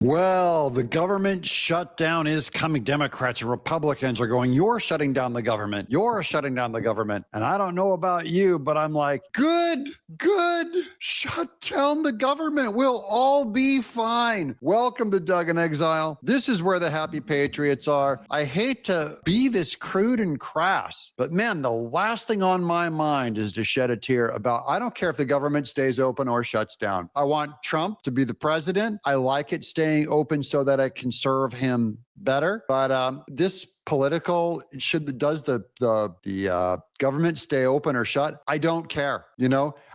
Well, the government shutdown is coming. Democrats and Republicans are going, you're shutting down the government. You're shutting down the government. And I don't know about you, but I'm like, good. Shut down the government. We'll all be fine. Welcome to Doug in Exile. This is where the happy patriots are. I hate to be this crude and crass, but man, the last thing on my mind is to shed a tear about, I don't care if the government stays open or shuts down. I want Trump to be the president. I like it staying open so that I can serve him better. But this political does the government stay open or shut? I don't care.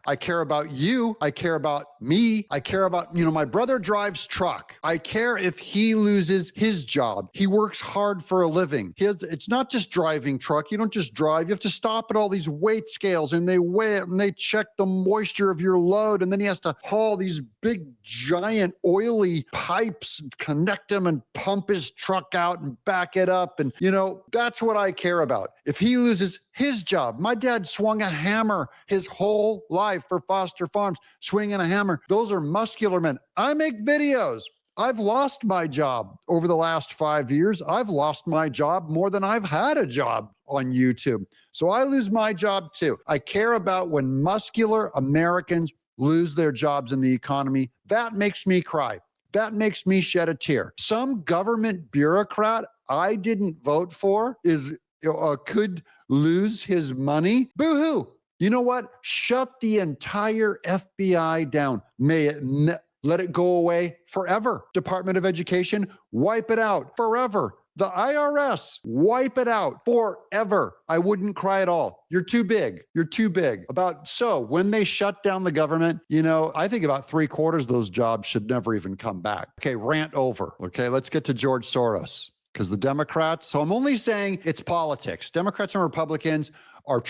I care about you. I care about me. I care about, my brother drives truck. I care if he loses his job. He works hard for a living. It's not just driving truck. You don't just drive. You have to stop at all these weight scales and they weigh it and they check the moisture of your load. And then he has to haul these big, giant, oily pipes, connect them and pump his truck out and back it up. And, that's what I care about. If he loses his job, my dad swung a hammer his whole life for Foster Farms, swinging a hammer. Those are muscular men. I make videos. I've lost my job over the last 5 years. I've lost my job more than I've had a job on YouTube. So I lose my job too. I care about when muscular Americans lose their jobs in the economy. That makes me cry. That makes me shed a tear. Some government bureaucrat I didn't vote for could lose his money. Boo-hoo. You know what? Shut the entire FBI down. Let it go away forever. Department of Education, wipe it out forever. The IRS, wipe it out forever. I wouldn't cry at all. You're too big. You're too big. So when they shut down the government, I think about 3/4 of those jobs should never even come back. Okay, rant over. Okay, let's get to George Soros. Because the Democrats, so I'm only saying it's politics. Democrats and Republicans are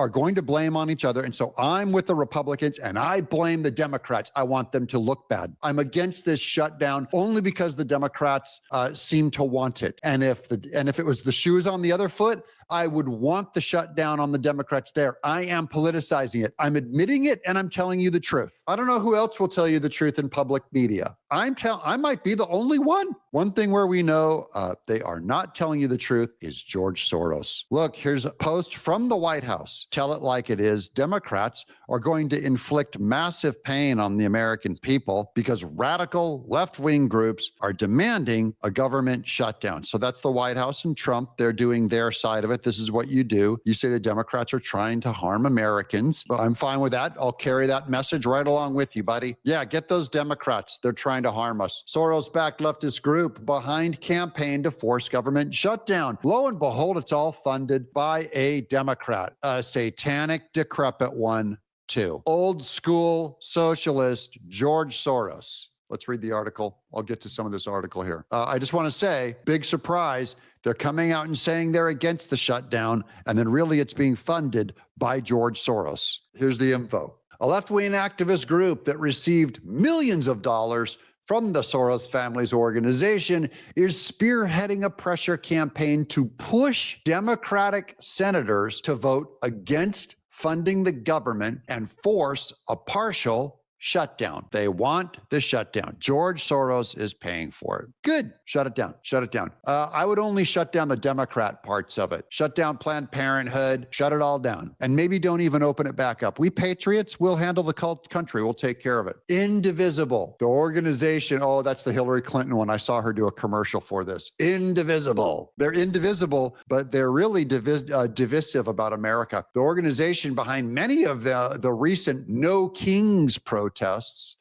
going to blame on each other. And so I'm with the Republicans and I blame the Democrats. I want them to look bad. I'm against this shutdown only because the Democrats seem to want it. And if it was the shoes on the other foot, I would want the shutdown on the Democrats there. I am politicizing it. I'm admitting it and I'm telling you the truth. I don't know who else will tell you the truth in public media. I might be the only one. One thing where we know they are not telling you the truth is George Soros. Look, here's a post from the White House. Tell it like it is. Democrats are going to inflict massive pain on the American people because radical left-wing groups are demanding a government shutdown. So that's the White House and Trump. They're doing their side of it. This is what you do. You say the Democrats are trying to harm Americans. But I'm fine with that. I'll carry that message right along with you, buddy. Yeah, get those Democrats. They're trying to harm us. Soros-backed leftist group behind campaign to force government shutdown. Lo and behold, it's all funded by a Democrat, a satanic, decrepit one, too. Old school socialist George Soros. Let's read the article. I'll get to some of this article here. I just want to say, big surprise, they're coming out and saying they're against the shutdown, and then really it's being funded by George Soros. Here's the info. A left-wing activist group that received millions of dollars from the Soros family's organization is spearheading a pressure campaign to push Democratic senators to vote against funding the government and force a partial shutdown. They want the shutdown. George Soros is paying for it. Good. Shut it down. Shut it down. I would only shut down the Democrat parts of it. Shut down Planned Parenthood. Shut it all down. And maybe don't even open it back up. We patriots will handle the country. We'll take care of it. Indivisible. The organization. Oh, that's the Hillary Clinton one. I saw her do a commercial for this. Indivisible. They're indivisible, but they're really divisive about America. The organization behind many of the recent No Kings protests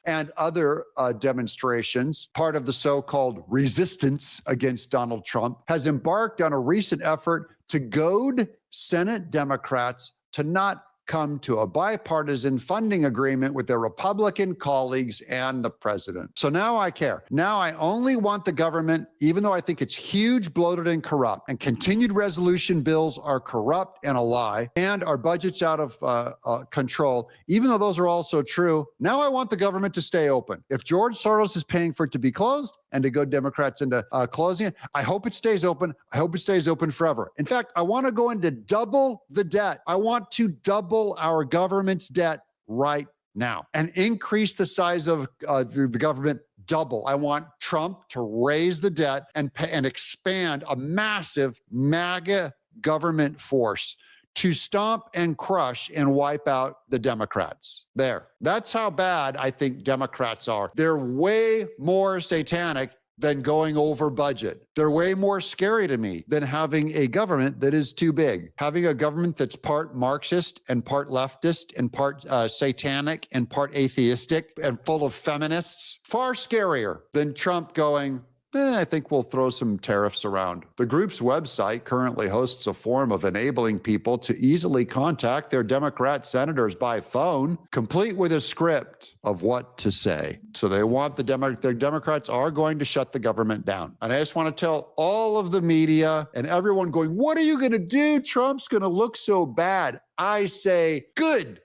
and other demonstrations, part of the so-called resistance against Donald Trump, has embarked on a recent effort to goad Senate Democrats to not come to a bipartisan funding agreement with their Republican colleagues and the president. So now I care. Now I only want the government, even though I think it's huge, bloated, and corrupt, and continued resolution bills are corrupt and a lie, and our budget's out of control, even though those are also true, now I want the government to stay open. If George Soros is paying for it to be closed, and to go Democrats into closing it. I hope it stays open. I hope it stays open forever. In fact, I want to go into double the debt. I want to double our government's debt right now and increase the size of the government double. I want Trump to raise the debt and expand a massive MAGA government force to stomp and crush and wipe out the Democrats. There. That's how bad I think Democrats are. They're way more satanic than going over budget. They're way more scary to me than having a government that is too big. Having a government that's part Marxist and part leftist and part satanic and part atheistic and full of feminists, far scarier than Trump going, I think we'll throw some tariffs around. The group's website currently hosts a form of enabling people to easily contact their Democrat senators by phone, complete with a script of what to say. So they want the Democrats are going to shut the government down. And I just want to tell all of the media and everyone going, what are you going to do? Trump's going to look so bad. I say, good.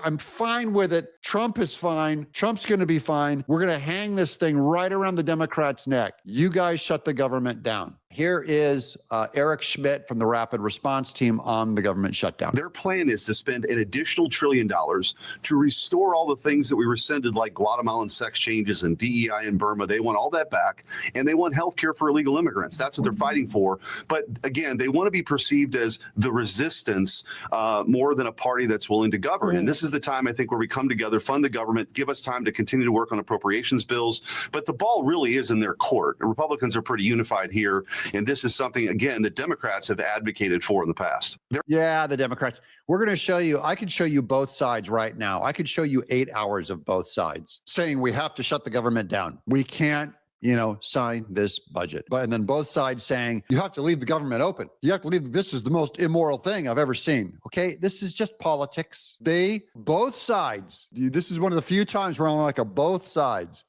I'm fine with it. Trump is fine. Trump's going to be fine. We're going to hang this thing right around the Democrats' neck. You guys shut the government down. Here is Eric Schmidt from the Rapid Response Team on the government shutdown. Their plan is to spend an additional $1 trillion to restore all the things that we rescinded, like Guatemalan sex changes and DEI in Burma. They want all that back, and they want health care for illegal immigrants. That's what they're fighting for. But again, they want to be perceived as the resistance more than a party that's willing to govern. And this is the time, I think, where we come together, fund the government, give us time to continue to work on appropriations bills. But the ball really is in their court. The Republicans are pretty unified here. And this is something, again, that Democrats have advocated for in the past. Yeah, the Democrats. We're going to show you, I could show you both sides right now. I could show you 8 hours of both sides saying we have to shut the government down. We can't, sign this budget. And then both sides saying you have to leave the government open. You have to leave. This is the most immoral thing I've ever seen. Okay, this is just politics. Both sides, this is one of the few times where I'm like both sides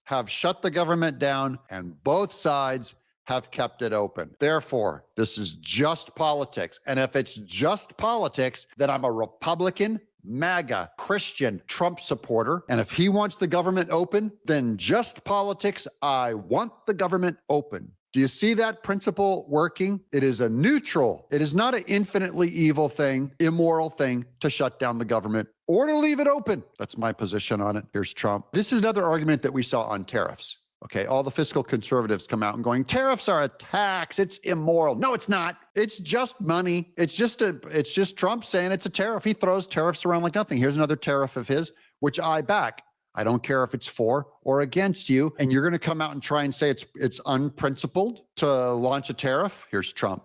have shut the government down and both sides have kept it open. Therefore, this is just politics. And if it's just politics, then I'm a Republican, MAGA, Christian, Trump supporter. And if he wants the government open, then just politics, I want the government open. Do you see that principle working? It is a neutral. It is not an infinitely evil thing, immoral thing to shut down the government or to leave it open. That's my position on it. Here's Trump. This is another argument that we saw on tariffs. Okay, all the fiscal conservatives come out and going, tariffs are a tax. It's immoral. No, it's not. It's just money. It's just Trump saying it's a tariff. He throws tariffs around like nothing. Here's another tariff of his, which I back. I don't care if it's for or against you. And you're going to come out and try and say it's unprincipled to launch a tariff. Here's Trump.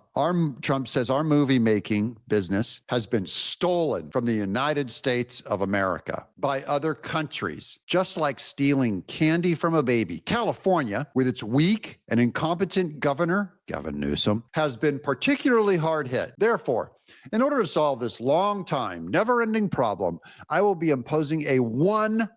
Trump says our movie making business has been stolen from the United States of America by other countries, just like stealing candy from a baby. California, with its weak and incompetent governor, Gavin Newsom, has been particularly hard hit. Therefore, in order to solve this long time, never-ending problem, I will be imposing a 100%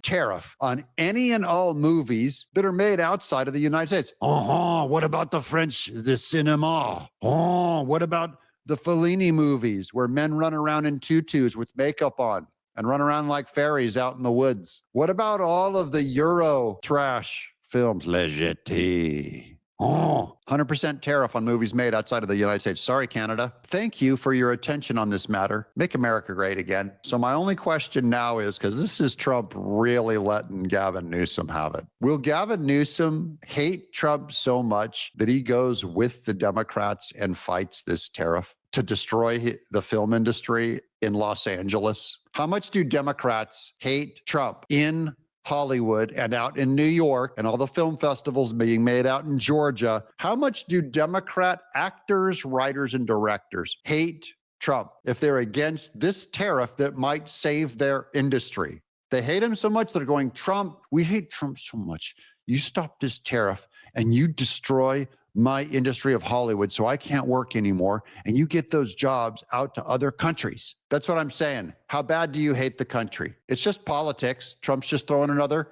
tariff on any and all movies that are made outside of the United States. What about the French, the cinema? What about the Fellini movies where men run around in tutus with makeup on and run around like fairies out in the woods? What about all of the Euro trash films? Legeti. 100% tariff on movies made outside of the United States. Sorry, Canada. Thank you for your attention on this matter. Make America great again. So my only question now is, because this is Trump really letting Gavin Newsom have it. Will Gavin Newsom hate Trump so much that he goes with the Democrats and fights this tariff to destroy the film industry in Los Angeles? How much do Democrats hate Trump in Hollywood and out in New York and all the film festivals being made out in Georgia? How much do Democrat actors, writers, and directors hate Trump if they're against this tariff that might save their industry? They hate him so much that they're going, Trump, we hate Trump so much. You stop this tariff and you destroy my industry of Hollywood so I can't work anymore, and you get those jobs out to other countries. That's what I'm saying. How bad do you hate the country? It's just politics. Trump's just throwing another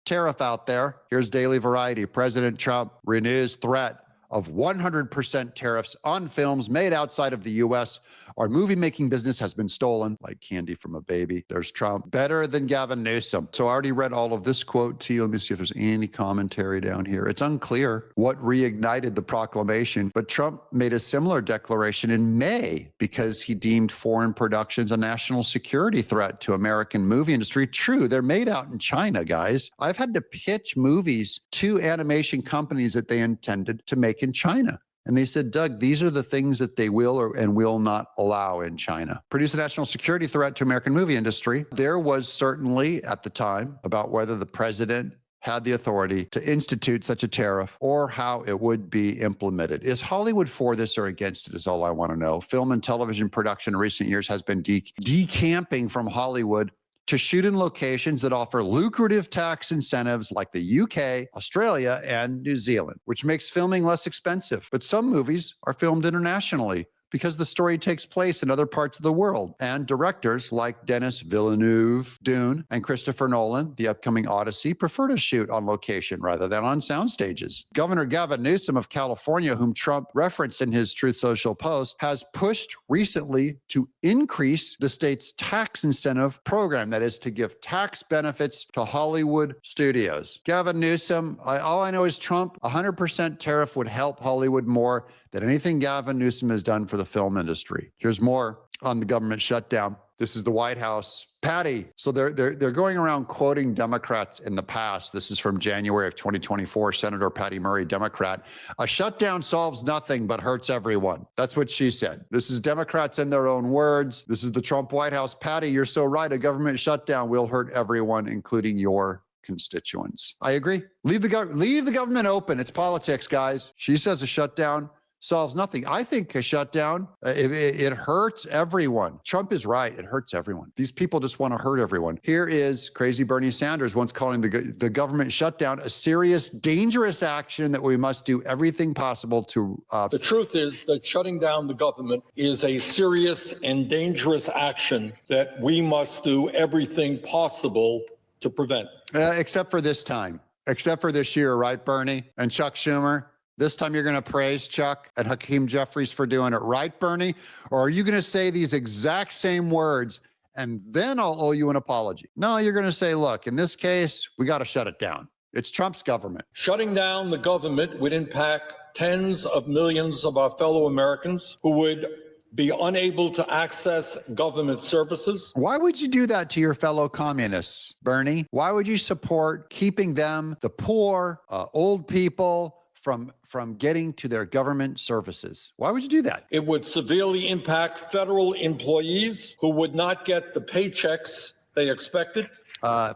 tariff out there. Here's Daily Variety. President Trump renews threat of 100% tariffs on films made outside of the U.S. Our movie-making business has been stolen like candy from a baby. There's Trump. Better than Gavin Newsom. So I already read all of this quote to you. Let me see if there's any commentary down here. It's unclear what reignited the proclamation, but Trump made a similar declaration in May because he deemed foreign productions a national security threat to American movie industry. True, they're made out in China, guys. I've had to pitch movies to animation companies that they intended to make in China. And they said, Doug, these are the things that they will or and will not allow in China. Produce a national security threat to American movie industry. There was certainly at the time about whether the president had the authority to institute such a tariff or how it would be implemented. Is Hollywood for this or against it is all I want to know. Film and television production in recent years has been decamping from Hollywood to shoot in locations that offer lucrative tax incentives like the UK, Australia, and New Zealand, which makes filming less expensive. But some movies are filmed internationally because the story takes place in other parts of the world. And directors like Denis Villeneuve, Dune, and Christopher Nolan, the upcoming Odyssey, prefer to shoot on location rather than on sound stages. Governor Gavin Newsom of California, whom Trump referenced in his Truth Social post, has pushed recently to increase the state's tax incentive program, that is to give tax benefits to Hollywood studios. Gavin Newsom, all I know is Trump, 100% tariff would help Hollywood more than anything Gavin Newsom has done for the film industry. Here's more on the government shutdown. This is the White House. Patty, so they're going around quoting Democrats in the past. This is from January of 2024, Senator Patty Murray, Democrat. A shutdown solves nothing but hurts everyone. That's what she said. This is Democrats in their own words. This is the Trump White House. Patty, you're so right. A government shutdown will hurt everyone, including your constituents. I agree. Leave the government open. It's politics, guys. She says a shutdown solves nothing. I think a shutdown, it hurts everyone. Trump is right. It hurts everyone. These people just want to hurt everyone. Here is crazy Bernie Sanders once calling the government shutdown a serious, dangerous action that we must do everything possible to... The truth is that shutting down the government is a serious and dangerous action that we must do everything possible to prevent. Except for this time. Except for this year, right, Bernie? And Chuck Schumer? This time you're going to praise Chuck and Hakeem Jeffries for doing it, right, Bernie? Or are you going to say these exact same words and then I'll owe you an apology? No, you're going to say, look, in this case, we got to shut it down. It's Trump's government. Shutting down the government would impact tens of millions of our fellow Americans who would be unable to access government services. Why would you do that to your fellow communists, Bernie? Why would you support keeping them, the poor, old people, from getting to their government services? Why would you do that? It would severely impact federal employees who would not get the paychecks they expected.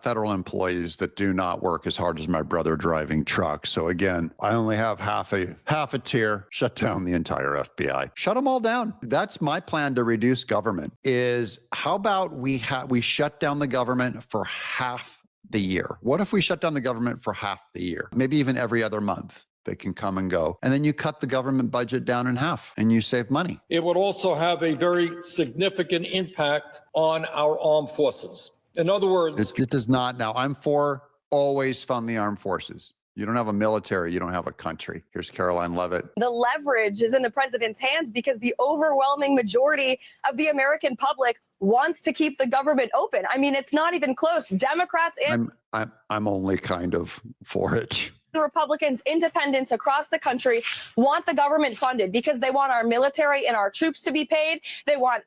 Federal employees that do not work as hard as my brother driving trucks. So again, I only have half a tier. Shut down the entire FBI. Shut them all down. That's my plan to reduce government. Is how about we shut down the government for half the year? What if we shut down the government for half the year? Maybe even every other month. They can come and go. And then you cut the government budget down in half and you save money. It would also have a very significant impact on our armed forces. In other words, it does not. Now, I'm for always fund the armed forces. You don't have a military, you don't have a country. Here's Caroline Levitt. The leverage is in the president's hands because the overwhelming majority of the American public wants to keep the government open. I mean, it's not even close. Democrats and I'm only kind of for it. Republicans, independents across the country want the government funded because they want our military and our troops to be paid. They want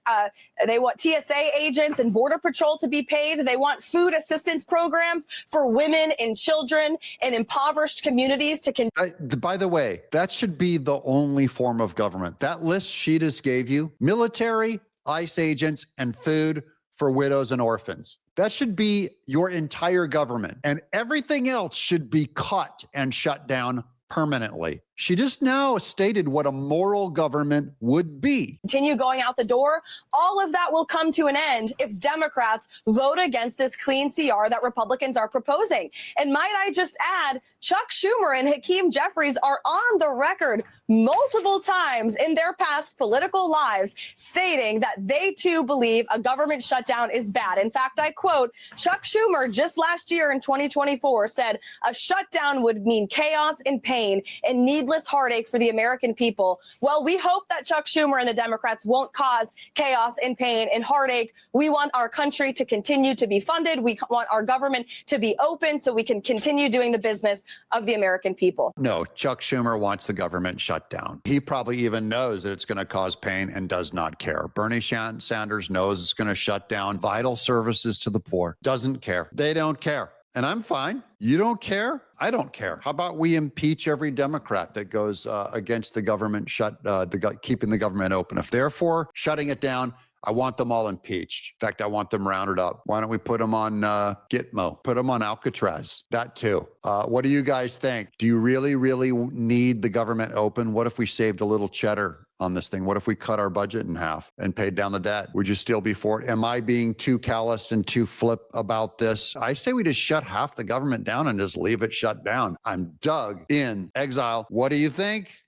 TSA agents and Border Patrol to be paid. They want food assistance programs for women and children in impoverished communities to by the way, that should be the only form of government. That list she just gave you, military, ICE agents, and food for widows and orphans. That should be your entire government, and everything else should be cut and shut down permanently. She just now stated what a moral government would be. Continue going out the door. All of that will come to an end if Democrats vote against this clean CR that Republicans are proposing. And might I just add, Chuck Schumer and Hakeem Jeffries are on the record multiple times in their past political lives stating that they too believe a government shutdown is bad. In fact, I quote, Chuck Schumer just last year in 2024 said a shutdown would mean chaos and pain and need needless heartache for the American people. Well, we hope that Chuck Schumer and the Democrats won't cause chaos and pain and heartache. We want our country to continue to be funded. We want our government to be open so we can continue doing the business of the American people. No, Chuck Schumer wants the government shut down. He probably even knows that it's going to cause pain and does not care. Bernie Sanders knows it's going to shut down vital services to the poor. Doesn't care. They don't care. And I'm fine. You don't care? I don't care. How about we impeach every Democrat that goes against the government keeping the government open? If they're for shutting it down, I want them all impeached. In fact, I want them rounded up. Why don't we put them on Gitmo? Put them on Alcatraz. That too. What do you guys think? Do you really, really need the government open? What if we saved a little cheddar on this thing? What if we cut our budget in half and paid down the debt? Would you still be for it? Am I being too callous and too flip about this? I say we just shut half the government down and just leave it shut down. I'm Doug in Exile. What do you think?